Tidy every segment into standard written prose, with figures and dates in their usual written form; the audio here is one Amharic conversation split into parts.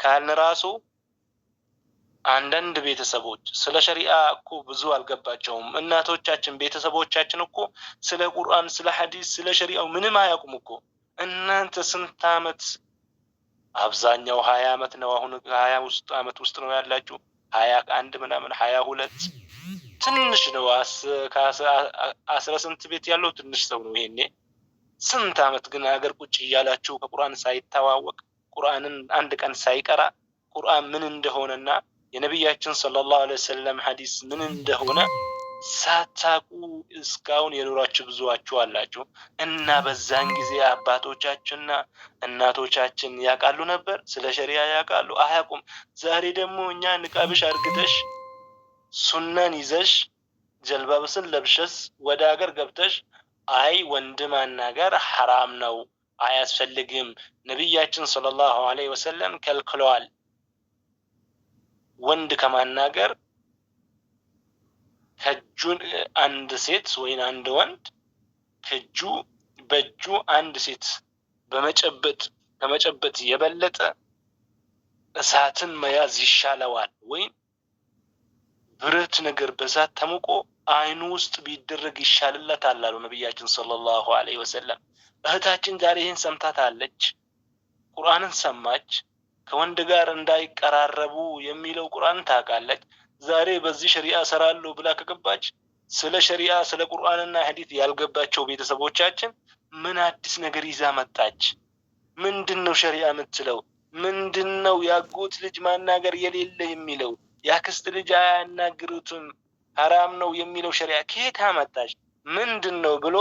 ካልን ራሱ አንዳንድ ቤተሰቦች ስለ ሸሪዓ እኮ ብዙ አልገባቸውም። እናቶቻችን ቤተሰቦቻችን እኮ ስለ ቁርአን፣ ስለ ሐዲስ፣ ስለ ሸሪዓው ምንም አያውቁም እኮ። እናንተ ስንት ዓመት? አብዛኛው 20 ዓመት ነው። አሁን 20 ዓመት ውስጥ ነው ያላችሁ። 21 ምናምን 22 ትንሽ ነው። 10 ቤት ያለው ትንሽ ሰው ነው ይሄኔ። ስንት ዓመት ግን አገር ቁጭ እያላችሁ ከቁርአን ሳይተዋወቅ ቁርአንን አንድ ቀን ሳይቀራ ቁርአን ምን እንደሆነና የነቢያችን ሰለላሁ ዐለይሂ ወሰለም ሐዲስ ምን እንደሆነ ሳታቁ እስካሁን የኖራችሁ ብዙዋችሁ አላችሁ። እና በዛን ጊዜ አባቶቻችንና እናቶቻችን ያውቃሉ ነበር? ስለ ሸሪዓ ያውቃሉ? አያውቁም። ዛሬ ደግሞ እኛ ንቃብሽ አርግተሽ ሱናን ይዘሽ ጀልባብስን ለብሸስ ወደ ሀገር ገብተሽ አይ ወንድ ማናገር ሐራም ነው አያስፈልግም፣ ነቢያችን ሰለላሁ ዐለይሂ ወሰለም ከልክለዋል፣ ወንድ ከማናገር ከእጁን አንድ ሴት ወይን አንድ ወንድ ከእጁ በእጁ አንድ ሴት ከመጨበጥ የበለጠ እሳትን መያዝ ይሻለዋል፣ ወይም ብረት ነገር በእሳት ተሙቆ አይኑ ውስጥ ቢደረግ ይሻልለታል አሉ ነቢያችን ሰለላሁ ዐለይሂ ወሰለም። እህታችን ዛሬ ይህን ሰምታታለች፣ ቁርአንን ሰማች። ከወንድ ጋር እንዳይቀራረቡ የሚለው ቁርአን ታውቃለች። ዛሬ በዚህ ሸሪዓ ሰራለሁ ብላ ከገባች ስለ ሸሪዓ ስለ ቁርአንና ሐዲስ ያልገባቸው ቤተሰቦቻችን ምን አዲስ ነገር ይዛ መጣች? ምንድነው ሸሪዓ የምትለው? ምንድነው ያጎት ልጅ ማናገር የሌለ የሚለው? ያክስት ልጅ አያናግሩትም ሐራም ነው የሚለው ሸሪዓ ከየት አመጣች? ምንድነው ብሎ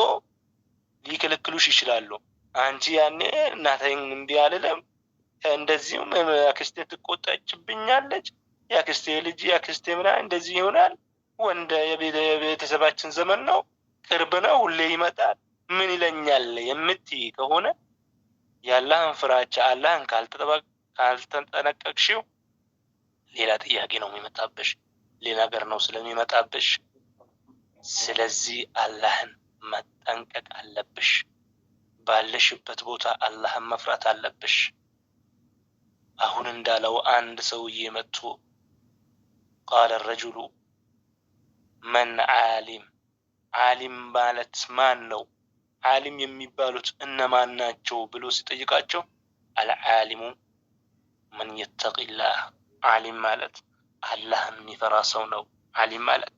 ሊከለክሉሽ ይችላሉ። አንቺ ያኔ እናቴን እምቢ አልልም፣ እንደዚሁም አክስቴ ትቆጣችብኛለች፣ ያክስቴ ልጅ ያክስቴ ምናምን እንደዚህ ይሆናል፣ ወንድ የቤተሰባችን ዘመን ነው፣ ቅርብ ነው፣ ሁሌ ይመጣል፣ ምን ይለኛል የምትይ ከሆነ የአላህን ፍራቻ አላህን ካልተጠነቀቅሽው ሌላ ጥያቄ ነው የሚመጣብሽ፣ ሌላ ነገር ነው ስለሚመጣብሽ። ስለዚህ አላህን መጠንቀቅ አለብሽ። ባለሽበት ቦታ አላህን መፍራት አለብሽ። አሁን እንዳለው አንድ ሰውዬ መጥቶ ቃለ ረጁሉ መን ዓሊም፣ ዓሊም ማለት ማን ነው? ዓሊም የሚባሉት እነማን ናቸው ብሎ ሲጠይቃቸው አልዓሊሙ መን የተቂላህ፣ ዓሊም ማለት አላህን የሚፈራ ሰው ነው። ዓሊም ማለት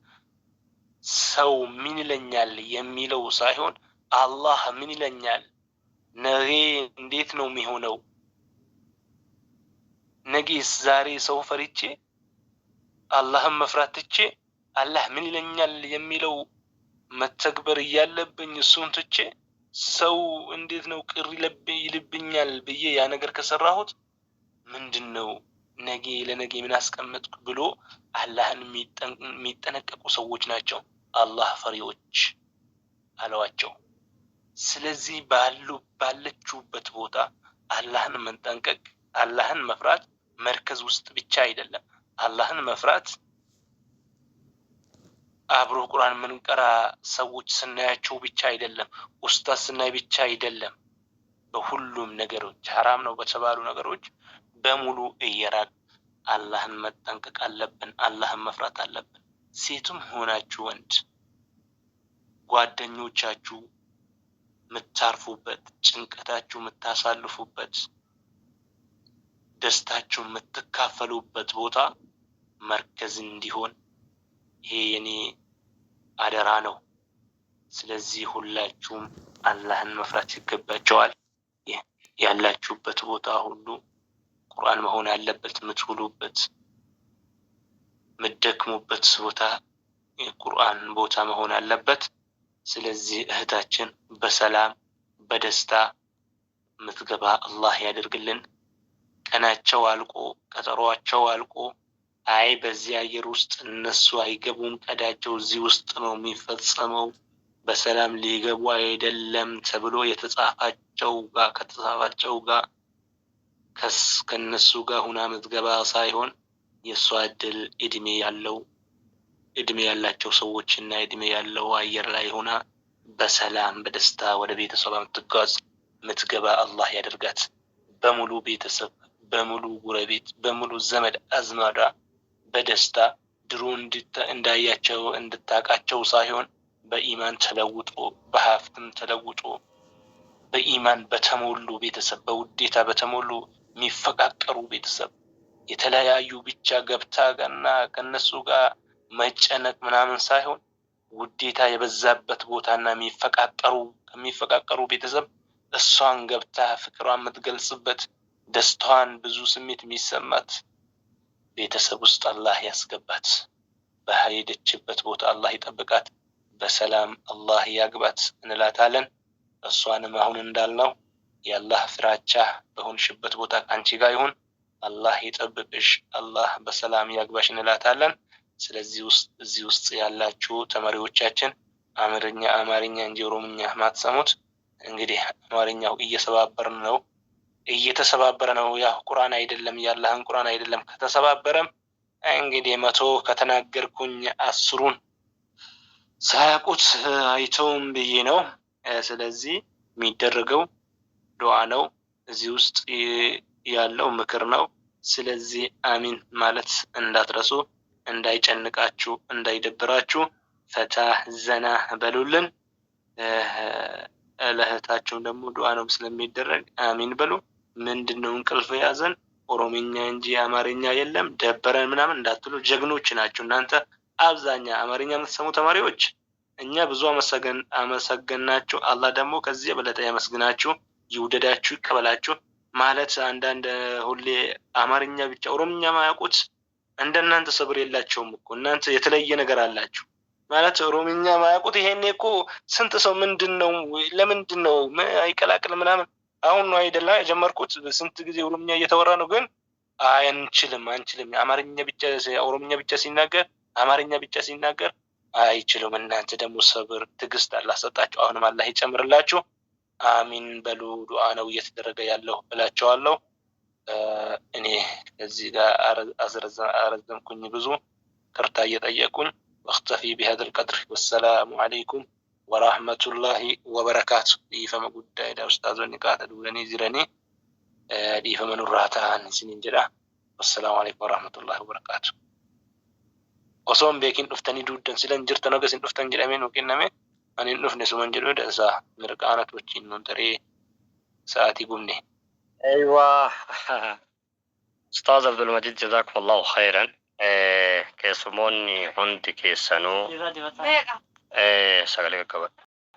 ሰው ምን ይለኛል የሚለው ሳይሆን አላህ ምን ይለኛል፣ ነገ እንዴት ነው የሚሆነው፣ ነገስ ዛሬ ሰው ፈርቼ አላህን መፍራት ትቼ አላህ ምን ይለኛል የሚለው መተግበር እያለብኝ እሱን ትቼ ሰው እንዴት ነው ቅር ይልብኛል ብዬ ያ ነገር ከሰራሁት ምንድነው ነገ ለነገ ምን አስቀመጥኩ ብሎ አላህን የሚጠነቀቁ ሰዎች ናቸው አላህ ፈሪዎች አለዋቸው። ስለዚህ ባለችሁበት ቦታ አላህን መጠንቀቅ፣ አላህን መፍራት መርከዝ ውስጥ ብቻ አይደለም። አላህን መፍራት አብሮ ቁርአን ምንቀራ ሰዎች ስናያቸው ብቻ አይደለም፣ ኡስታዝ ስናይ ብቻ አይደለም። በሁሉም ነገሮች ሐራም ነው በተባሉ ነገሮች በሙሉ እየራቅ አላህን መጠንቀቅ አለብን፣ አላህን መፍራት አለብን። ሴቱም ሆናችሁ ወንድ ጓደኞቻችሁ የምታርፉበት፣ ጭንቀታችሁ የምታሳልፉበት፣ ደስታችሁ የምትካፈሉበት ቦታ መርከዝ እንዲሆን ይሄ የኔ አደራ ነው። ስለዚህ ሁላችሁም አላህን መፍራት ይገባቸዋል። ያላችሁበት ቦታ ሁሉ ቁርአን መሆን ያለበት፣ የምትውሉበት የምትደክሙበት ቦታ የቁርአን ቦታ መሆን አለበት። ስለዚህ እህታችን በሰላም በደስታ ምትገባ አላህ ያደርግልን። ቀናቸው አልቆ ቀጠሯቸው አልቆ አይ በዚህ አየር ውስጥ እነሱ አይገቡም፣ ቀዳቸው እዚህ ውስጥ ነው የሚፈጸመው፣ በሰላም ሊገቡ አይደለም ተብሎ የተጻፋቸው ጋር ከተጻፋቸው ጋር ከነሱ ጋር ሁና ምትገባ ሳይሆን የእሷ እድል እድሜ ያላቸው ሰዎችና እድሜ ያለው አየር ላይ ሆና በሰላም በደስታ ወደ ቤተሰብ ምትጓዝ ምትገባ አላህ ያደርጋት። በሙሉ ቤተሰብ በሙሉ ጉረቤት በሙሉ ዘመድ አዝማዳ በደስታ ድሮ እንዳያቸው እንድታቃቸው ሳይሆን በኢማን ተለውጦ በሀብትም ተለውጦ በኢማን በተሞሉ ቤተሰብ በውዴታ በተሞሉ የሚፈቃቀሩ ቤተሰብ የተለያዩ ብቻ ገብታ ገና ከነሱ ጋር መጨነቅ ምናምን ሳይሆን ውዴታ የበዛበት ቦታና የሚፈቃቀሩ ቤተሰብ እሷን ገብታ ፍቅሯን የምትገልጽበት ደስታዋን ብዙ ስሜት የሚሰማት ቤተሰብ ውስጥ አላህ ያስገባት። በሄደችበት ቦታ አላህ ይጠብቃት፣ በሰላም አላህ ያግባት እንላታለን። እሷንም አሁን እንዳልነው የአላህ ፍራቻ በሆንሽበት ቦታ ከአንቺ ጋር ይሁን፣ አላህ ይጠብቅሽ፣ አላህ በሰላም ያግባሽ እንላታለን። ስለዚህ እዚህ ውስጥ ያላችሁ ተማሪዎቻችን አማርኛ እንጂ ኦሮምኛ ማትሰሙት እንግዲህ አማርኛው እየተሰባበረ ነው። ያው ቁርአን አይደለም የአላህን ቁርአን አይደለም። ከተሰባበረም እንግዲህ 100 ከተናገርኩኝ 10ን ሳያውቁት አይተውም ብዬ ነው። ስለዚህ የሚደረገው ዱዓ ነው፣ እዚህ ውስጥ ያለው ምክር ነው። ስለዚህ አሚን ማለት እንዳትረሱ፣ እንዳይጨንቃችሁ፣ እንዳይደብራችሁ ፈታ ዘና በሉልን። ለእህታችሁም ደግሞ ዱዓ ነው ስለሚደረግ አሚን በሉ። ምንድነው እንቅልፍ ያዘን ኦሮምኛ እንጂ አማርኛ የለም ደበረን ምናምን እንዳትሉ፣ ጀግኖች ናችሁ እናንተ። አብዛኛ አማርኛ የምትሰሙ ተማሪዎች እኛ ብዙ አመሰገናችሁ። አላህ ደግሞ ከዚህ የበለጠ ያመስግናችሁ፣ ይውደዳችሁ፣ ይቀበላችሁ። ማለት አንዳንድ ሁሌ አማርኛ ብቻ ኦሮምኛ ማያውቁት እንደናንተ ሰብር የላቸውም እኮ። እናንተ የተለየ ነገር አላችሁ ማለት ኦሮምኛ ማያውቁት። ይሄኔ እኮ ስንት ሰው ምንድነው ለምንድነው አይቀላቅል ምናምን። አሁን ነው አይደለ የጀመርኩት፣ ስንት ጊዜ ኦሮምኛ እየተወራ ነው። ግን አንችልም ኦሮምኛ ብቻ ሲናገር አማርኛ ብቻ ሲናገር አይችሉም። እናንተ ደግሞ ሰብር ትዕግስት አላህ ሰጣችሁ። አሁንም አላህ ይጨምርላችሁ። አሚን በሉ። ዱዓ ነው እየተደረገ ያለው እላቸዋለሁ። እኔ እዚህ ጋር አረዘምኩኝ ብዙ ቅርታ እየጠየቁኝ። واختفي بهذا القدر والسلام عليكم ورحمة الله وبركاته. ديفما قد إلى أستاذ النقاط الأولاني زرني ديفما نراتان سنين جرا. والسلام عليكم ورحمة الله وبركاته. وصوم بيكين أفتني دودا سلان جرتنا قسن أفتن جرامين وكنامي أن نفني سمان جلود أسا مرقانة وچين ننتري ساعتي قمني. أيوة أستاذ عبد المجيد جزاكم الله خيرا. keessumoonni hundi keessanuu sagalee qaqqaban.